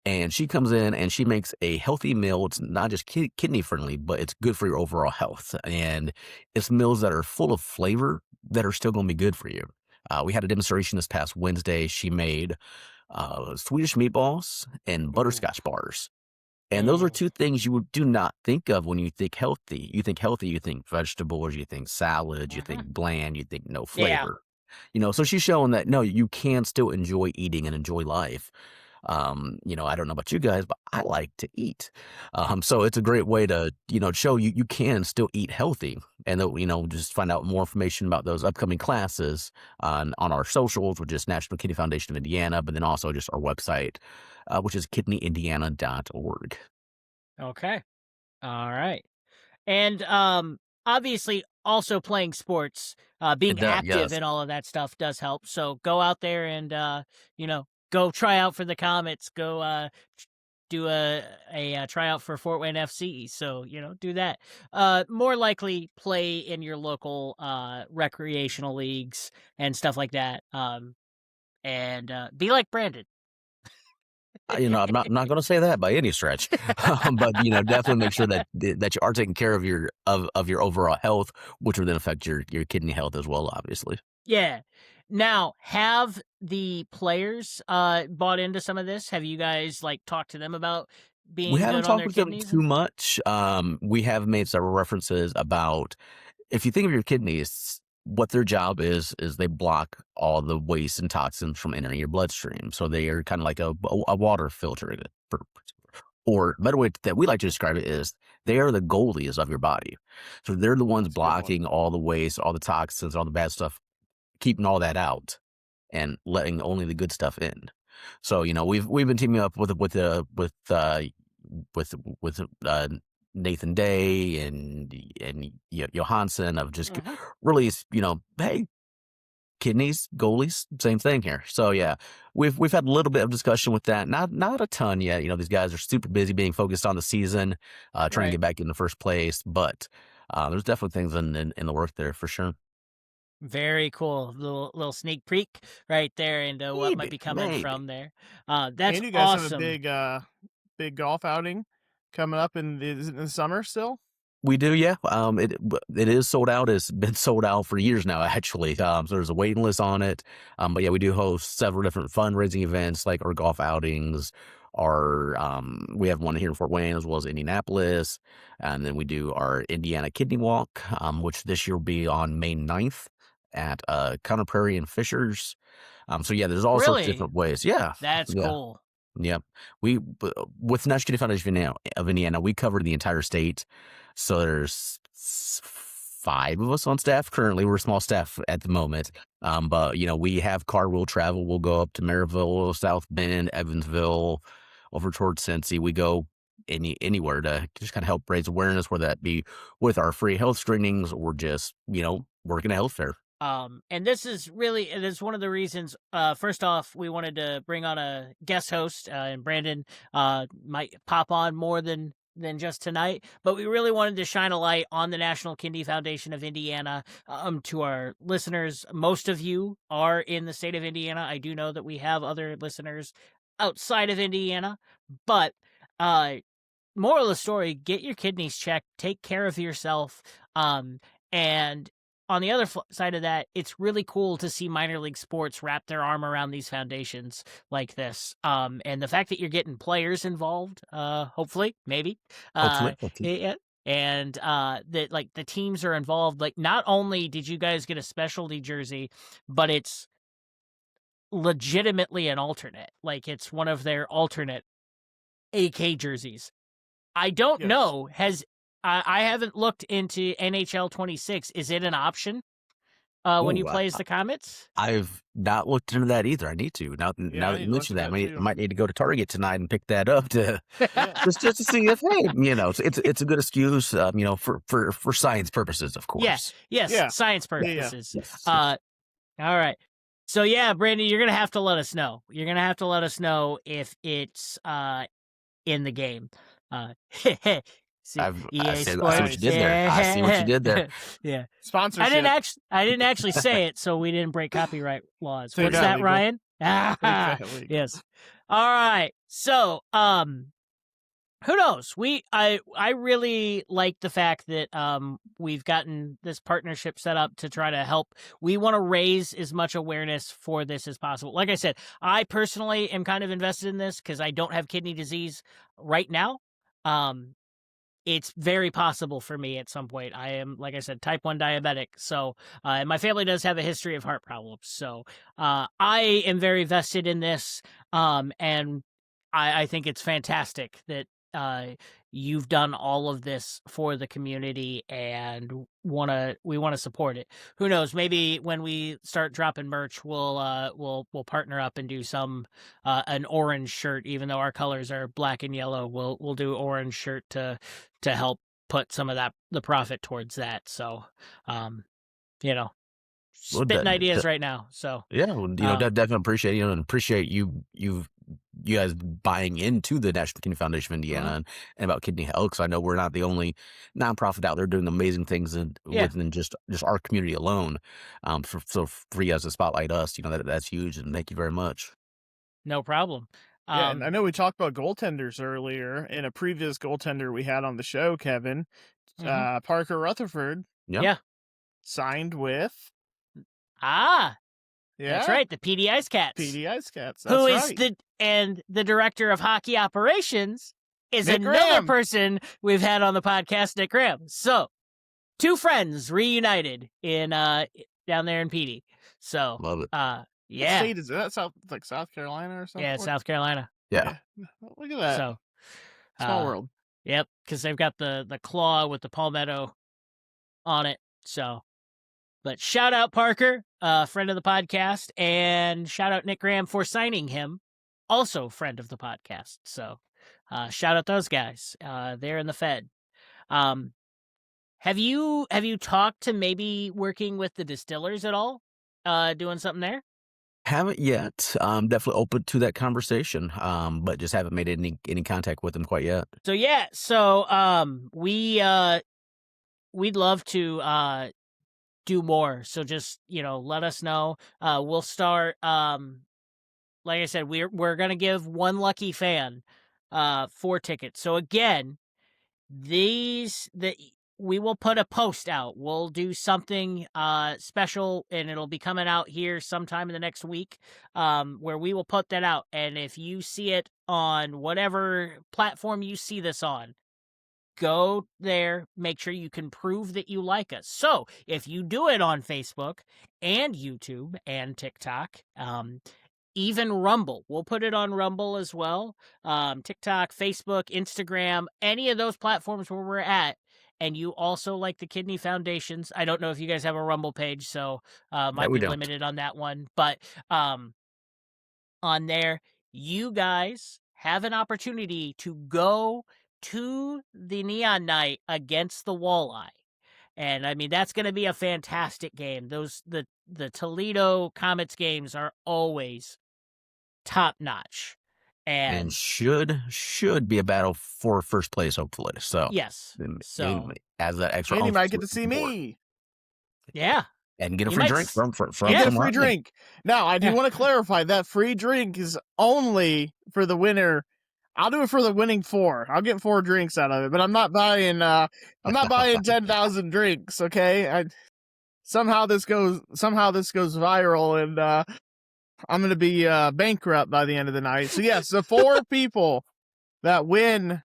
And she comes in and she makes a healthy meal. It's not just kidney friendly, but it's good for your overall health. And it's meals that are full of flavor that are still going to be good for you. We had a demonstration this past Wednesday. She made Swedish meatballs and butterscotch bars. And those are two things you do not think of when you think healthy. You think healthy, you think vegetables, you think salads, you think bland, you think no Yeah. flavor. So she's showing that no, you can still enjoy eating and enjoy life. I don't know about you guys, but I like to eat. So it's a great way to, show you can still eat healthy. And just find out more information about those upcoming classes on our socials, which is National Kidney Foundation of Indiana, but then also just our website, which is kidneyindiana.org. Okay. All right. And obviously also playing sports, being It does, active yes. and all of that stuff does help. So go out there and go try out for the Komets. Go do a tryout for Fort Wayne FC. So, do that. More likely play in your local recreational leagues and stuff like that. And be like Brandon. I'm not going to say that by any stretch, but definitely make sure that you are taking care of your overall health, which will then affect your kidney health as well, obviously. Yeah. Now, have the players bought into some of this? Have you guys talked to them about being We haven't good on talked their with them kidneys? too much. We have made several references about if you think of your kidneys, what their job is they block all the waste and toxins from entering your bloodstream. So they are kind of like a water filter. Or a better way that we like to describe it is they are the goalies of your body. So they're the ones That's a good one. blocking all the waste, all the toxins, all the bad stuff, keeping all that out and letting only the good stuff in. So we've been teaming up with Nathan Day and Johansson of just really hey, kidneys, goalies, same thing here. So yeah, we've had a little bit of discussion with that. Not a ton yet. These guys are super busy being focused on the season, trying to get back in the first place. But there's definitely things in the work there for sure. Very cool. Little sneak peek right there into what might be coming from there. That's And you guys have awesome. a big golf outing coming up in the summer still? We do, yeah. It is sold out. It's been sold out for years now, actually. So there's a waiting list on it. But yeah, we do host several different fundraising events, like our golf outings. We have one here in Fort Wayne as well as Indianapolis, and then we do our Indiana Kidney Walk, which this year will be on May 9th at Conner Prairie and Fishers. So yeah, there's all sorts of different ways. Yeah, That's yeah. cool. Yep. With National Kidney Foundation of Indiana, we cover the entire state. So there's 5 of us on staff. Currently, we're a small staff at the moment. But, we have car will travel. We'll go up to Maryville, South Bend, Evansville, over towards Cincy. We go anywhere to just kind of help raise awareness, whether that be with our free health screenings or just, working a health fair. And this is one of the reasons, first off, we wanted to bring on a guest host, and Brandon might pop on more than just tonight, but we really wanted to shine a light on the National Kidney Foundation of Indiana. To our listeners, most of you are in the state of Indiana. I do know that we have other listeners outside of Indiana, but moral of the story, get your kidneys checked, take care of yourself, and on the other side of that, it's really cool to see minor league sports wrap their arm around these foundations like this. And the fact that you're getting players involved, hopefully, maybe, Hopefully. yeah, and that like the teams are involved. Like, not only did you guys get a specialty jersey, but it's legitimately an alternate. Like, it's one of their alternate AK jerseys. I don't know. I haven't looked into NHL 26. Is it an option when you play as the Komets? I've not looked into that either. I need to. Now that you mentioned that, I might need to go to Target tonight and pick that up to just to see if, hey, it's a good excuse, for science purposes, of course. Yes, science purposes. Yes. All right. So yeah, Brandon, you're gonna have to let us know. You're gonna have to let us know if it's in the game. I see what you did there. I see what you did there. Yeah. Sponsorship. I didn't actually say it, so we didn't break copyright laws. So What's that, legal. Ryan? Yes. All right. So, who knows? I really like the fact that we've gotten this partnership set up to try to help. We want to raise as much awareness for this as possible. Like I said, I personally am kind of invested in this because I don't have kidney disease right now. It's very possible for me at some point. I am, like I said, type 1 diabetic. So, and my family does have a history of heart problems. So, I am very vested in this. And I think it's fantastic that you've done all of this for the community, and we want to support it. Who knows? Maybe when we start dropping merch, we'll partner up and do some an orange shirt. Even though our colors are black and yellow, we'll do orange shirt to help put some of the profit towards that. So, spitting ideas right now. So yeah, definitely appreciate and appreciate you guys buying into the National Kidney Foundation of Indiana and about kidney health. Because I know we're not the only nonprofit out there doing amazing things within just our community alone. For you guys to spotlight us, that's huge, and thank you very much. No problem. And I know we talked about goaltenders earlier in a previous goaltender we had on the show, Kevin. Parker Rutherford. Yeah. Signed with. That's right, the PD Ice Cats. PD Ice Cats. Who is the director of hockey operations is Nick another Graham. person we've had on the podcast, Nick Graham. So, two friends reunited in down there in PD. So, love it. What state is that? South Carolina or something? Yeah, South Carolina. Yeah. Look at that. So, small world. Yep, because they've got the claw with the palmetto on it. So, but shout out Parker, friend of the podcast, and shout out Nick Graham for signing him, also friend of the podcast. So, shout out those guys. They're in the Fed. Have you talked to maybe working with the distillers at all? Doing something there? Haven't yet. Definitely open to that conversation. But just haven't made any contact with them quite yet. So yeah, we'd love to do more. So just let us know. We'll start. Like I said, we're gonna give one lucky fan 4 tickets. So again, we will put a post out. We'll do something special, and it'll be coming out here sometime in the next week, where we will put that out. And if you see it on whatever platform you see this on, go there, make sure you can prove that you like us. So if you do it on Facebook and YouTube and TikTok, even Rumble, we'll put it on Rumble as well. TikTok, Facebook, Instagram, any of those platforms where we're at, and you also like the kidney foundations, I don't know if you guys have a Rumble page, so No, might we be don't. limited on that one. But on there, you guys have an opportunity to go to the Neon Night against the Walleye. And I mean, that's going to be a fantastic game. The Toledo Komets games are always top notch. And And should be a battle for first place, hopefully. So, yes. So, as that extra And you oomph might get to to see the board. me. yeah. And get a You free might drink from You get a free Ryan. drink. Now, I do want to clarify that free drink is only for the winner. I'll do it for the winning 4. I'll get 4 drinks out of it, but I'm not buying 10,000 drinks, okay? Somehow this goes viral, and I'm going to be bankrupt by the end of the night. So yes, the 4 people that win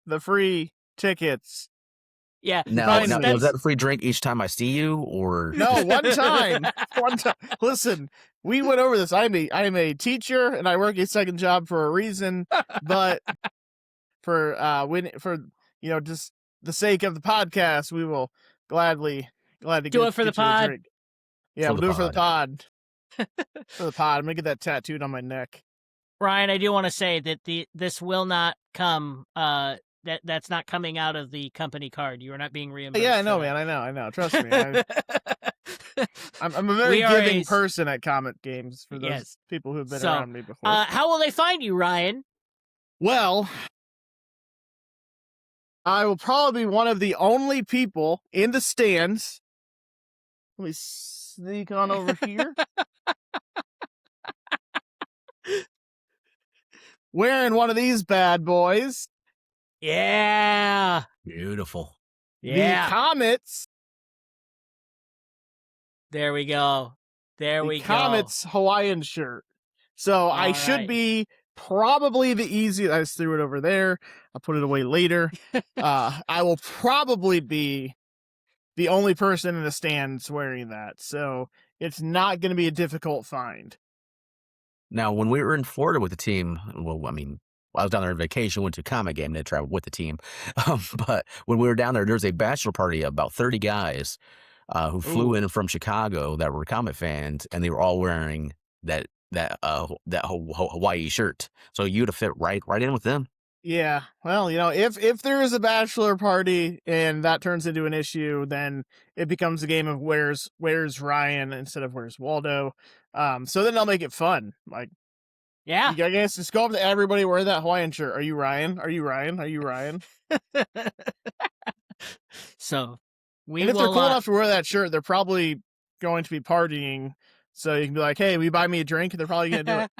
the free tickets. Yeah. Now, is Finally. that a free drink each time I see you, or No, one time. One time. Listen, we went over this. I am a teacher, and I work a second job for a reason. But for just the sake of the podcast, we will gladly Do it for the pod. drink. Yeah, we'll do it for the pod. For the pod. I'm gonna get that tattooed on my neck. Ryan, I do want to say that this will not come. That's not coming out of the company card. You are not being reimbursed. Yeah, I know, man. I know. Trust me. I'm a very giving person at Komet games for those people who've been around me before. How will they find you, Ryan? Well, I will probably be one of the only people in the stands. Let me sneak on over here. Wearing one of these bad boys. Yeah. beautiful? Yeah. The Komets. There we go. There we go. Komets Hawaiian shirt. So I should be probably the easiest. I just threw it over there. I'll put it away later. I will probably be the only person in the stands wearing that. So it's not going to be a difficult find. Now, when we were in Florida with the team, well, I mean, I was down there on vacation, went to a Komet game, and traveled with the team. But when we were down there was a bachelor party of about 30 guys who flew in from Chicago that were Komet fans, and they were all wearing that Hawaii shirt. So you'd have fit right in with them. Yeah. Well, if there is a bachelor party and that turns into an issue, then it becomes a game of where's Ryan instead of where's Waldo. So then I'll make it fun. Like, yeah, I guess just go up to everybody wearing that Hawaiian shirt. Are you Ryan? Are you Ryan? Are you Ryan? So if they're cool enough to wear that shirt, they're probably going to be partying. So you can be like, hey, will you buy me a drink? And they're probably going to do it.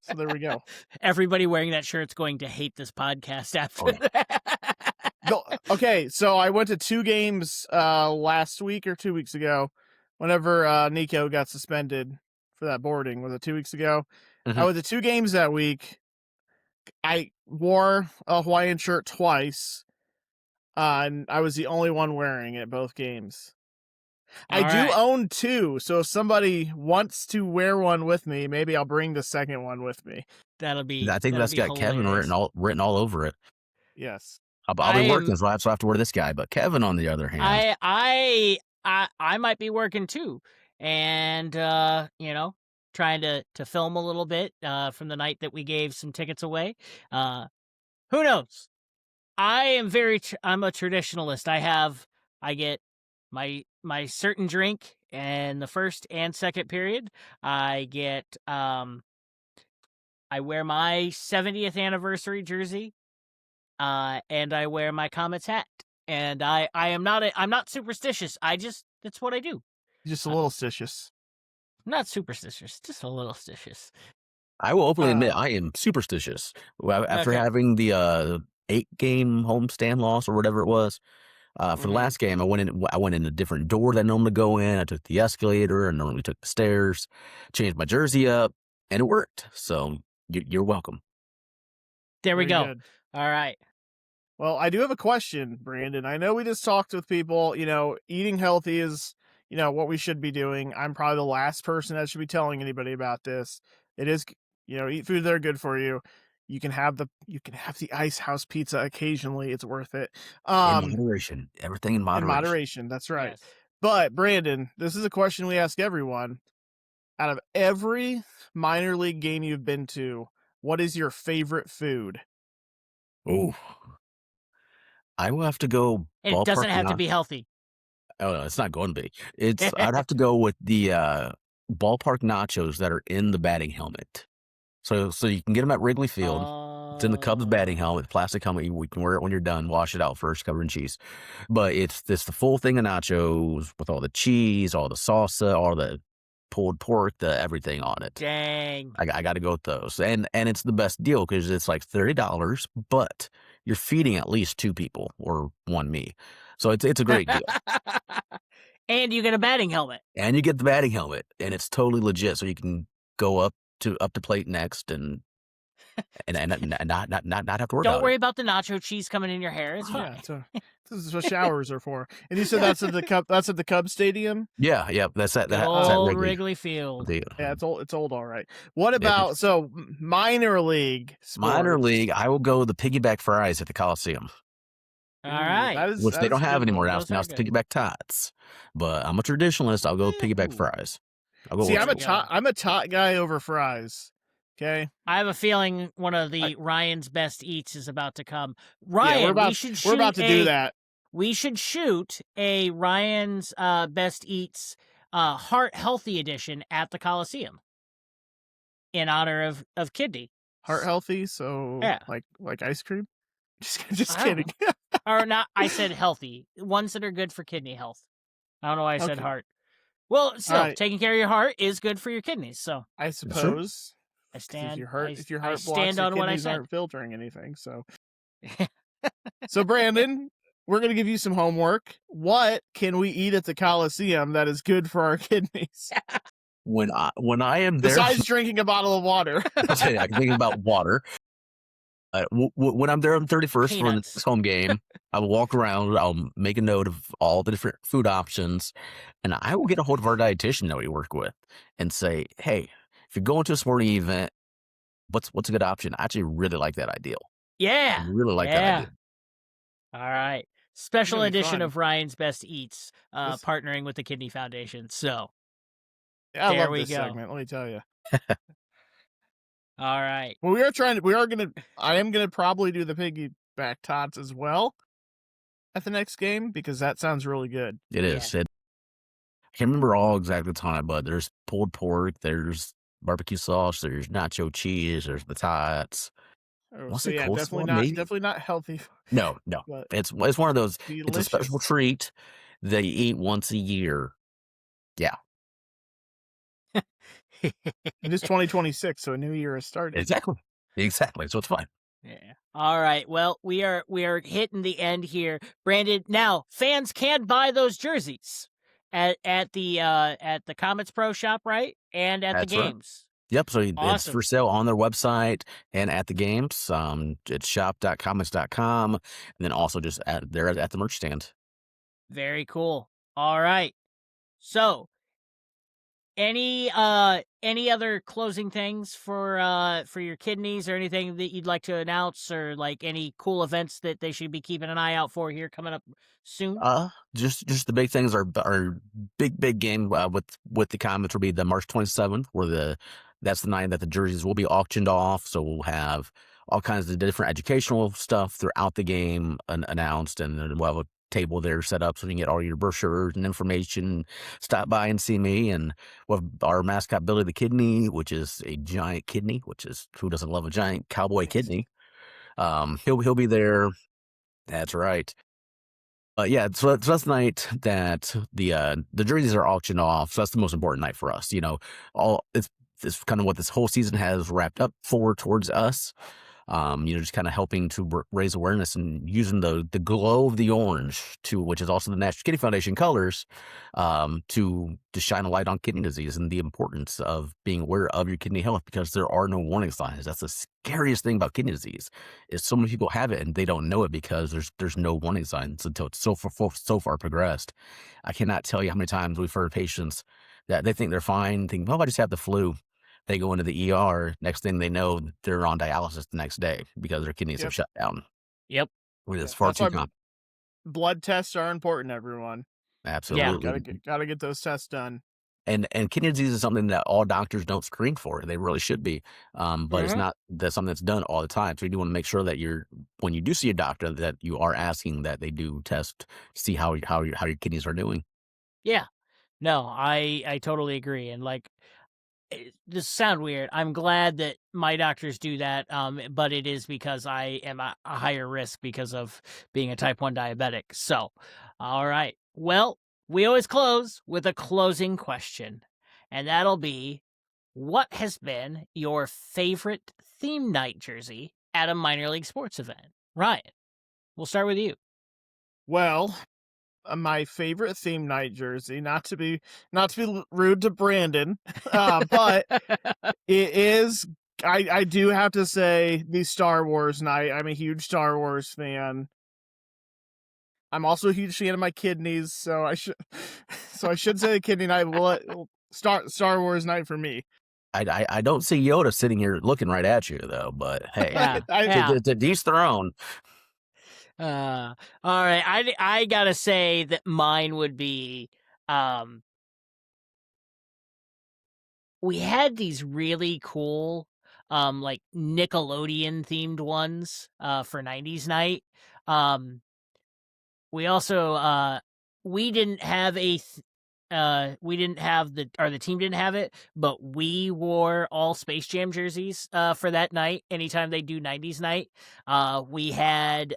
So there we go. Everybody wearing that shirt's going to hate this podcast after that. Okay, so I went to 2 games last week or 2 weeks ago whenever Nico got suspended for that boarding. Was it 2 weeks ago? Mm-hmm. I went to 2 games that week. I wore a Hawaiian shirt twice, and I was the only one wearing it both games. I do own 2, so if somebody wants to wear one with me, maybe I'll bring the second one with me. That'll be. I think that's got hilarious. Kevin written all over it. Yes, I'll be working, so I have to wear this guy. But Kevin, on the other hand, I might be working too, and trying to film a little bit from the night that we gave some tickets away. Who knows? I'm a traditionalist. I get my certain drink in the first and second period. I get I wear my 70th anniversary jersey, and I wear my Komets hat. And I'm not superstitious. That's what I do. Just a little stitious. I'm not superstitious, just a little stitious. I will openly admit I am superstitious. After having the 8-game homestand loss or whatever it was, for the last game, I went in a different door than I normally go in. I took the escalator and normally took the stairs, changed my jersey up, and it worked. So you're welcome. There we go. Good. All right. Well, I do have a question, Brandon. I know we just talked with people, eating healthy is, what we should be doing. I'm probably the last person that should be telling anybody about this. It is, eat food that are good for you. You can have the ice house pizza occasionally. It's worth it. In moderation. Everything in moderation. In moderation, that's right. Yes. But Brandon, this is a question we ask everyone. Out of every minor league game you've been to, what is your favorite food? Ooh. I will have to go And it doesn't have to be healthy. Oh, no, it's not going to be. I'd have to go with the ballpark nachos that are in the batting helmet. So you can get them at Wrigley Field. It's in the Cubs batting helmet, plastic helmet. We can wear it when you're done. Wash it out first, covered in cheese. But it's the full thing of nachos with all the cheese, all the salsa, all the pulled pork, the everything on it. Dang. I got to go with those, and it's the best deal because it's like $30, but you're feeding at least 2 people or 1 me, so it's a great deal. And you get a batting helmet. And you get the batting helmet, and it's totally legit. So you can go up to plate next, and not have to worry. Don't worry about the nacho cheese coming in your hair. It's Yeah, fine. this is what showers are for. And you said that's at the Cub. That's at the Cubs Stadium. Yeah, that's that. That's Old at Wrigley Field. Yeah, it's old. It's old. All right. What about minor league? Minor league, I will go the piggyback fries at the Coliseum. All right. Which they don't have anymore now. Those Now are it's the good. piggyback tots. But I'm a traditionalist. I'll go piggyback fries. I'll go See, old school. I'm a tot guy over fries. Okay. I have a feeling one of the Ryan's Best Eats is about to come. Ryan, we're about to do that. We should shoot a Ryan's Best Eats Heart Healthy Edition at the Coliseum in honor of Kidney. Heart healthy, so Yeah. like ice cream. Just I don't kidding. Or not, I said healthy. Ones that are good for kidney health. I don't know why I said Okay. heart. Well, still, right. taking care of your heart is good for your kidneys. So I suppose. I stand. If your heart I blocks, stand your on what I kidneys said. aren't filtering anything. So, so Brandon, we're gonna give you some homework. What can we eat at the Coliseum that is good for our kidneys? When I am there, Besides drinking a bottle of water. I can think about water. When I'm there on the 31st for the Peanuts. next home game, I will walk around. I'll make a note of all the different food options, and I will get a hold of our dietitian that we work with and say, "Hey, if you're going to a sporting event, what's a good option?" I actually really like that idea. Yeah. I really like that idea. All right. Special It's gonna be edition fun. of Ryan's Best Eats, partnering with the Kidney Foundation. So, I There love we this go. segment. Let me tell you. all right. Well, I am gonna probably do the piggyback tots as well at the next game because that sounds really good. It is. I can't remember all exactly the time, but there's pulled pork, there's barbecue sauce, there's nacho cheese, there's the tots. So yeah, coleslaw, maybe? definitely not healthy. No. But It's one of those. delicious. It's a special treat that you eat once a year. Yeah, It is 2026, so a new year has started. exactly. So it's fine. Yeah. All right. Well, we are hitting the end here, Brandon. Now, fans can buy those jerseys at the Komets Pro Shop, right? And at That's the right. games. Yep. So it's Awesome. for sale on their website and at the games. It's shop.komets.com, and then also just at the merch stand. Very cool. All right. So, any other closing things for your kidneys or anything that you'd like to announce, or like any cool events that they should be keeping an eye out for here coming up soon? Just the big things are big game with the Komets will be the March 27th, where that's the night that the jerseys will be auctioned off. So we'll have all kinds of different educational stuff throughout the game announced, and then we'll have a table there set up so you can get all your brochures and information. Stop by and see me, and we'll have our mascot Billy the Kidney, which is a giant kidney. Which is, who doesn't love a giant cowboy kidney? He'll be there. That's right. Yeah, so that's the night that the jerseys are auctioned off. So that's the most important night for us. You know, it's kind of what this whole season has wrapped up towards us. Just kind of helping to raise awareness and using the glow of the orange, which is also the National Kidney Foundation colors, to shine a light on kidney disease and the importance of being aware of your kidney health, because there are no warning signs. That's the scariest thing about kidney disease, is so many people have it and they don't know it because there's no warning signs until it's so far progressed. I cannot tell you how many times we've heard patients that they think they're fine, think, "Oh, I just have the flu." They go into the ER. Next thing they know, they're on dialysis the next day because their kidneys have shut down. Yep. Which is far That's too why common. blood tests are important, everyone. Absolutely. Gotta get those tests done. And kidney disease is something that all doctors don't screen for. They really should be, but it's not that's something that's done all the time. So you do want to make sure that when you do see a doctor, that you are asking that they do test to see how your kidneys are doing. Yeah. No, I totally agree. And like, this sound weird. I'm glad that my doctors do that, but it is because I am a higher risk because of being a type 1 diabetic. So, all right. Well, we always close with a closing question, and that'll be, what has been your favorite theme night jersey at a minor league sports event? Ryan, we'll start with you. Well, my favorite theme night jersey, not to be rude to Brandon, but it is. I do have to say the Star Wars night. I'm a huge Star Wars fan. I'm also a huge fan of my kidneys, so I should say the kidney night. Star Wars night for me. I don't see Yoda sitting here looking right at you though, but hey, to each their own. All right, I gotta say that mine would be, we had these really cool, like Nickelodeon themed ones, for 90s night. We also, we didn't have the team didn't have it, but we wore all Space Jam jerseys, for that night. Anytime they do 90s night, we had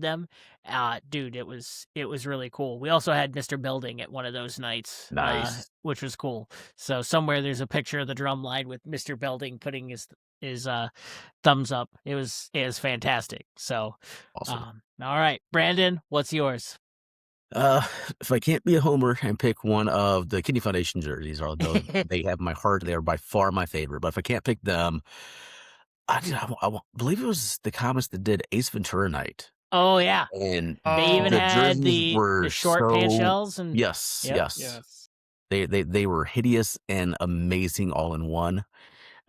them. Dude, it was really cool. We also had Mr. Building at one of those nights, Nice. which was cool. So somewhere there's a picture of the drum line with Mr. Building putting his thumbs up. It was fantastic. So, Awesome. all right, Brandon, what's yours? If I can't be a homer and pick one of the Kidney Foundation jerseys, although they have my heart, they are by far my favorite. But if I can't pick them, I believe it was the Komets that did Ace Ventura Night. Oh yeah, And they even the had jerseys were the short pant so shells and yes. Yes. They were hideous and amazing all in one.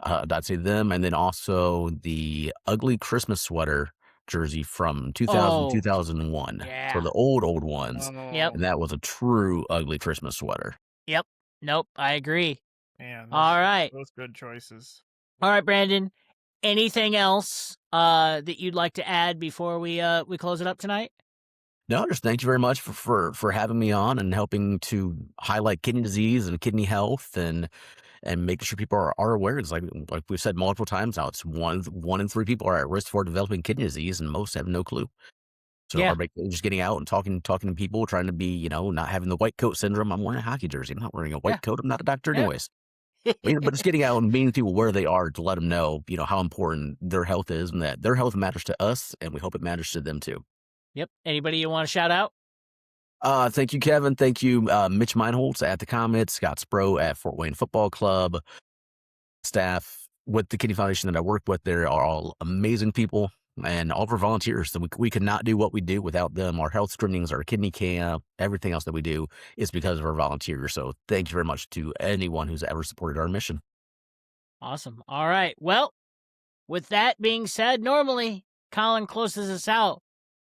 I'd say them, and then also the ugly Christmas sweater jersey from 2000, 2001. yeah. So the old ones. Yep. And that was a true ugly Christmas sweater. Yep. Nope, I agree. Man, all right. Those good choices. All right, Brandon. Anything else that you'd like to add before we close it up tonight? No, just thank you very much for having me on and helping to highlight kidney disease and kidney health and making sure people are aware. It's like we've said multiple times now, it's one in 3 people are at risk for developing kidney disease, and most have no clue. So just getting out and talking to people, trying to be, not having the white coat syndrome. I'm wearing a hockey jersey. I'm not wearing a white coat. I'm not a doctor anyways. But just getting out and meeting people where they are to let them know, how important their health is and that their health matters to us, and we hope it matters to them too. Yep. Anybody you want to shout out? Thank you, Kevin. Thank you, Mitch Meinholz at the Komets, Scott Spro at Fort Wayne Football Club, staff with the Kidney Foundation that I work with. They are all amazing people, and all of our volunteers. So we could not do what we do without them. Our health screenings, our kidney camp, everything else that we do is because of our volunteers. So thank you very much to anyone who's ever supported our mission. Awesome. All right. Well, with that being said, normally Colin closes us out.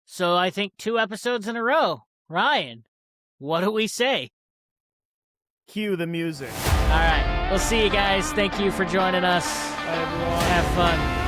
So I think 2 episodes in a row. Ryan, what do we say? Cue the music. All right. We'll see you guys. Thank you for joining us. Bye, everyone. Have fun.